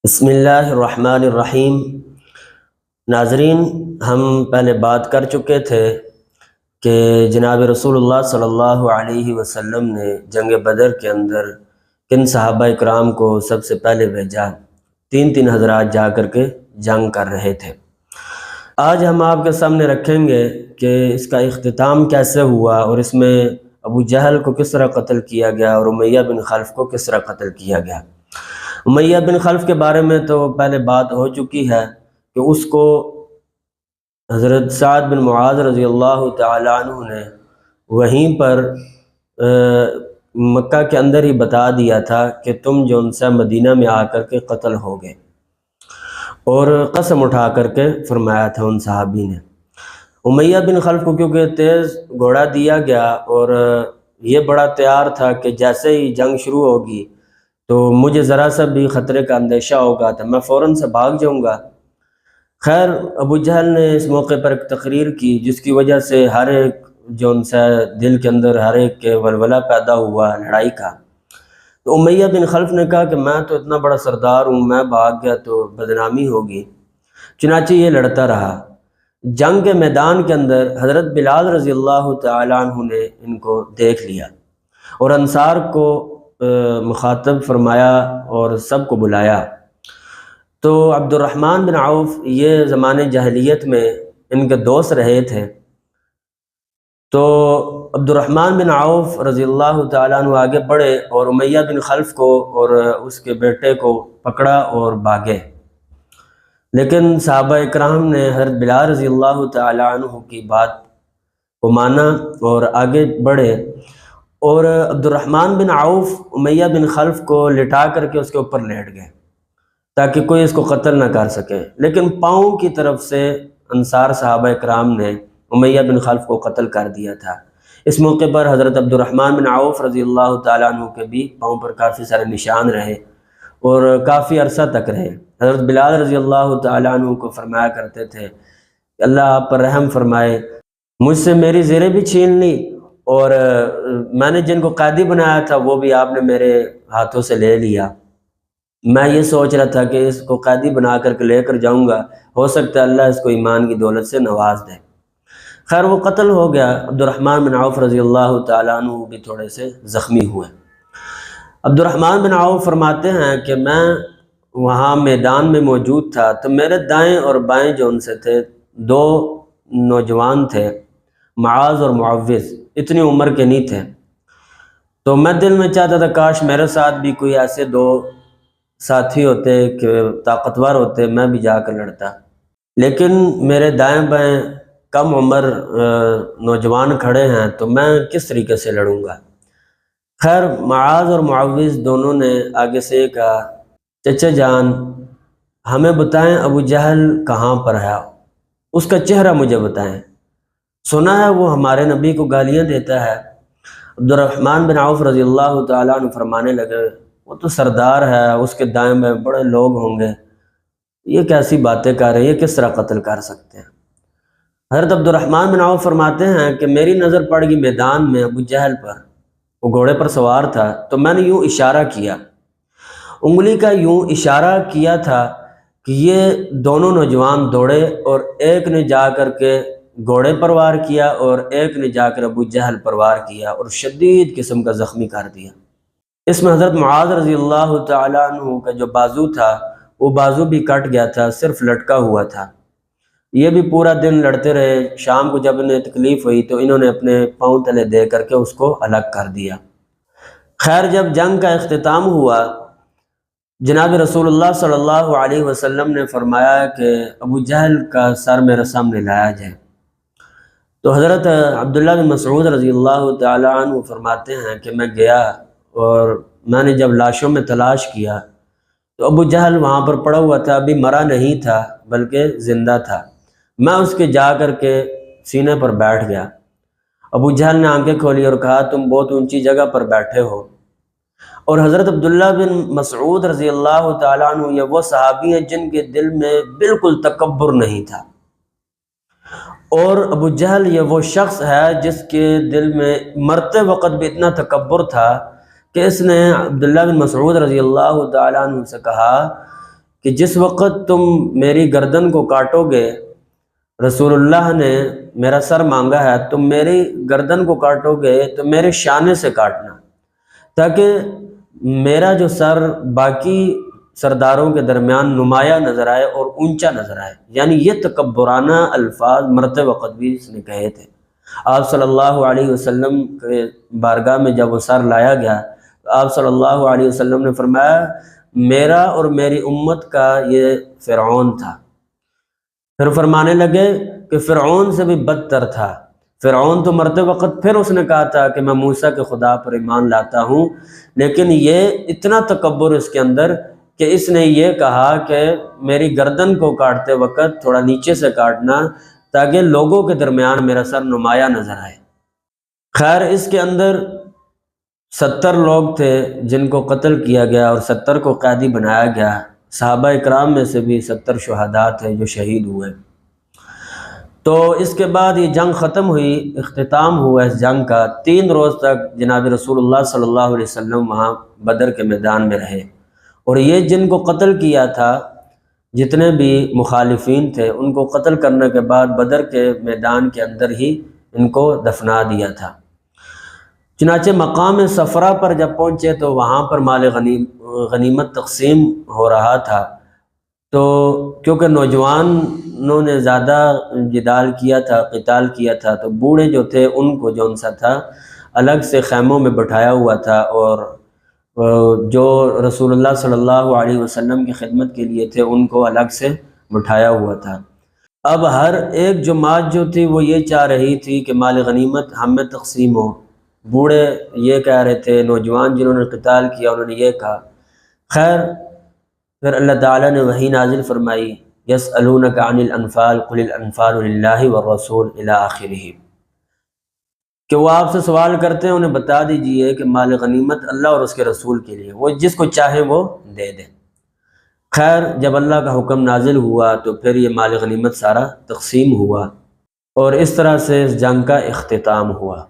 بسم اللہ الرحمن الرحیم۔ ناظرین، ہم پہلے بات کر چکے تھے کہ جناب رسول اللہ صلی اللہ علیہ وسلم نے جنگ بدر کے اندر کن صحابہ اکرام کو سب سے پہلے بھیجا۔ تین حضرات جا کر کے جنگ کر رہے تھے۔ آج ہم آپ کے سامنے رکھیں گے کہ اس کا اختتام کیسے ہوا اور اس میں ابو جہل کو کس طرح قتل کیا گیا اور امیہ بن خلف کو کس طرح قتل کیا گیا۔ امیہ بن خلف کے بارے میں تو پہلے بات ہو چکی ہے کہ اس کو حضرت سعد بن معاذ رضی اللہ تعالی عنہ نے وہیں پر مکہ کے اندر ہی بتا دیا تھا کہ تم جو ان سے مدینہ میں آ کر کے قتل ہو گئے، اور قسم اٹھا کر کے فرمایا تھا ان صحابی نے۔ امیہ بن خلف کو کیونکہ تیز گھوڑا دیا گیا اور یہ بڑا تیار تھا کہ جیسے ہی جنگ شروع ہوگی تو مجھے ذرا سا بھی خطرے کا اندیشہ ہوگا تو میں فوراً سے بھاگ جاؤں گا۔ خیر، ابو جہل نے اس موقع پر ایک تقریر کی جس کی وجہ سے ہر ایک جو ان سے دل کے اندر ہر ایک کے ولولہ پیدا ہوا لڑائی کا۔ تو امیہ بن خلف نے کہا کہ میں تو اتنا بڑا سردار ہوں، میں بھاگ گیا تو بدنامی ہوگی۔ چنانچہ یہ لڑتا رہا۔ جنگ کے میدان کے اندر حضرت بلال رضی اللہ تعالیٰ عنہ نے ان کو دیکھ لیا اور انصار کو مخاطب فرمایا اور سب کو بلایا۔ تو عبد الرحمن بن عوف یہ زمانے جاہلیت میں ان کے دوست رہے تھے، تو عبد الرحمن بن عوف رضی اللہ تعالیٰ عنہ آگے بڑھے اور امیہ بن خلف کو اور اس کے بیٹے کو پکڑا اور بھاگے۔ لیکن صحابہ اکرام نے حضرت بلال رضی اللہ تعالیٰ عنہ کی بات کو مانا اور آگے بڑھے، اور عبد الرحمن بن عوف امیہ بن خلف کو لٹا کر کے اس کے اوپر لیٹ گئے تاکہ کوئی اس کو قتل نہ کر سکے۔ لیکن پاؤں کی طرف سے انصار صحابہ اکرام نے امیہ بن خلف کو قتل کر دیا تھا۔ اس موقع پر حضرت عبد الرحمن بن عوف رضی اللہ تعالیٰ عنہ کے بھی پاؤں پر کافی سارے نشان رہے اور کافی عرصہ تک رہے۔ حضرت بلال رضی اللہ تعالیٰ عنہ کو فرمایا کرتے تھے کہ اللہ آپ پر رحم فرمائے، مجھ سے میری زیریں بھی چھین لی اور میں نے جن کو قیدی بنایا تھا وہ بھی آپ نے میرے ہاتھوں سے لے لیا۔ میں یہ سوچ رہا تھا کہ اس کو قیدی بنا کر کے لے کر جاؤں گا، ہو سکتا ہے اللہ اس کو ایمان کی دولت سے نواز دے۔ خیر، وہ قتل ہو گیا۔ عبد الرحمن بن عوف رضی اللہ تعالیٰ عنہ بھی تھوڑے سے زخمی ہوئے۔ عبد الرحمن بن عوف فرماتے ہیں کہ میں وہاں میدان میں موجود تھا تو میرے دائیں اور بائیں جو ان سے تھے دو نوجوان تھے، معاذ اور معوذ، اتنی عمر کے نہیں تھے۔ تو میں دل میں چاہتا تھا کاش میرے ساتھ بھی کوئی ایسے دو ساتھی ہوتے کہ طاقتور ہوتے، میں بھی جا کر لڑتا۔ لیکن میرے دائیں بائیں کم عمر نوجوان کھڑے ہیں تو میں کس طریقے سے لڑوں گا۔ خیر، معاذ اور معوذ دونوں نے آگے سے کہا، چچا جان ہمیں بتائیں ابو جہل کہاں پر ہے، اس کا چہرہ مجھے بتائیں، سنا ہے وہ ہمارے نبی کو گالیاں دیتا ہے۔ عبد الرحمن بن عوف رضی اللہ تعالیٰ عنہ فرمانے لگے، وہ تو سردار ہے، اس کے دائیں میں بڑے لوگ ہوں گے، یہ کیسی باتیں کر رہے ہیں، یہ کس طرح قتل کر سکتے ہیں۔ حضرت عبد الرحمن بن عوف فرماتے ہیں کہ میری نظر پڑ گئی میدان میں ابو جہل پر، وہ گھوڑے پر سوار تھا، تو میں نے یوں اشارہ کیا، انگلی کا یوں اشارہ کیا تھا کہ یہ دونوں نوجوان دوڑے اور ایک نے جا کر کے گھوڑے پر وار کیا اور ایک نے جا کر ابو جہل پر وار کیا اور شدید قسم کا زخمی کر دیا۔ اس میں حضرت معاذ رضی اللہ تعالیٰ عنہ کا جو بازو تھا وہ بازو بھی کٹ گیا تھا، صرف لٹکا ہوا تھا۔ یہ بھی پورا دن لڑتے رہے۔ شام کو جب انہیں تکلیف ہوئی تو انہوں نے اپنے پاؤں تلے دے کر کے اس کو الگ کر دیا۔ خیر، جب جنگ کا اختتام ہوا، جناب رسول اللہ صلی اللہ علیہ وسلم نے فرمایا کہ ابو جہل کا سر میرے سامنے لایا جائے۔ تو حضرت عبداللہ بن مسعود رضی اللہ تعالیٰ عنہ فرماتے ہیں کہ میں گیا اور میں نے جب لاشوں میں تلاش کیا تو ابو جہل وہاں پر پڑا ہوا تھا، ابھی مرا نہیں تھا بلکہ زندہ تھا۔ میں اس کے جا کر کے سینے پر بیٹھ گیا۔ ابو جہل نے آنکھیں کھولی اور کہا، تم بہت اونچی جگہ پر بیٹھے ہو۔ اور حضرت عبداللہ بن مسعود رضی اللہ تعالیٰ عنہ یہ وہ صحابی ہیں جن کے دل میں بالکل تکبر نہیں تھا، اور ابو جہل یہ وہ شخص ہے جس کے دل میں مرتے وقت بھی اتنا تکبر تھا کہ اس نے عبداللہ بن مسعود رضی اللہ تعالیٰ عنہ سے کہا کہ جس وقت تم میری گردن کو کاٹو گے، رسول اللہ نے میرا سر مانگا ہے، تم میری گردن کو کاٹو گے تو میرے شانے سے کاٹنا، تاکہ میرا جو سر باقی سرداروں کے درمیان نمایاں نظر آئے اور اونچا نظر آئے۔ یعنی یہ تکبرانہ الفاظ مرتے وقت بھی اس نے کہے تھے۔ آپ صلی اللہ علیہ وسلم کے بارگاہ میں جب وہ سر لایا گیا تو آپ صلی اللہ علیہ وسلم نے فرمایا میرا اور میری امت کا یہ فرعون تھا۔ پھر فرمانے لگے کہ فرعون سے بھی بدتر تھا۔ فرعون تو مرتے وقت پھر اس نے کہا تھا کہ میں موسیٰ کے خدا پر ایمان لاتا ہوں، لیکن یہ اتنا تکبر اس کے اندر کہ اس نے یہ کہا کہ میری گردن کو کاٹتے وقت تھوڑا نیچے سے کاٹنا تاکہ لوگوں کے درمیان میرا سر نمایاں نظر آئے۔ خیر، اس کے اندر 70 لوگ تھے جن کو قتل کیا گیا اور 70 کو قیدی بنایا گیا۔ صحابہ اکرام میں سے بھی 70 شہداء تھے جو شہید ہوئے۔ تو اس کے بعد یہ جنگ ختم ہوئی، اختتام ہوا اس جنگ کا۔ 3 روز تک جناب رسول اللہ صلی اللہ علیہ وسلم وہاں بدر کے میدان میں رہے، اور یہ جن کو قتل کیا تھا، جتنے بھی مخالفین تھے، ان کو قتل کرنے کے بعد بدر کے میدان کے اندر ہی ان کو دفنا دیا تھا۔ چنانچہ مقام صفرا پر جب پہنچے تو وہاں پر مال غنیمت تقسیم ہو رہا تھا، تو کیونکہ نوجوانوں نے زیادہ جدال کیا تھا، قتال کیا تھا، تو بوڑھے جو تھے ان کو جو سا تھا الگ سے خیموں میں بٹھایا ہوا تھا، اور جو رسول اللہ صلی اللہ علیہ وسلم کی خدمت کے لیے تھے ان کو الگ سے بٹھایا ہوا تھا۔ اب ہر ایک جماعت جو تھی وہ یہ چاہ رہی تھی کہ مال غنیمت ہم میں تقسیم ہو۔ بوڑھے یہ کہہ رہے تھے، نوجوان جنہوں نے قتال کیا انہوں نے یہ کہا۔ خیر، پھر اللہ تعالیٰ نے وحی نازل فرمائی، یسألونک عن الانفال قل الانفال للہ والرسول الی آخرہ، کہ وہ آپ سے سوال کرتے ہیں، انہیں بتا دیجئے کہ مال غنیمت اللہ اور اس کے رسول کے لیے، وہ جس کو چاہیں وہ دے دیں۔ خیر، جب اللہ کا حکم نازل ہوا تو پھر یہ مال غنیمت سارا تقسیم ہوا، اور اس طرح سے اس جنگ کا اختتام ہوا۔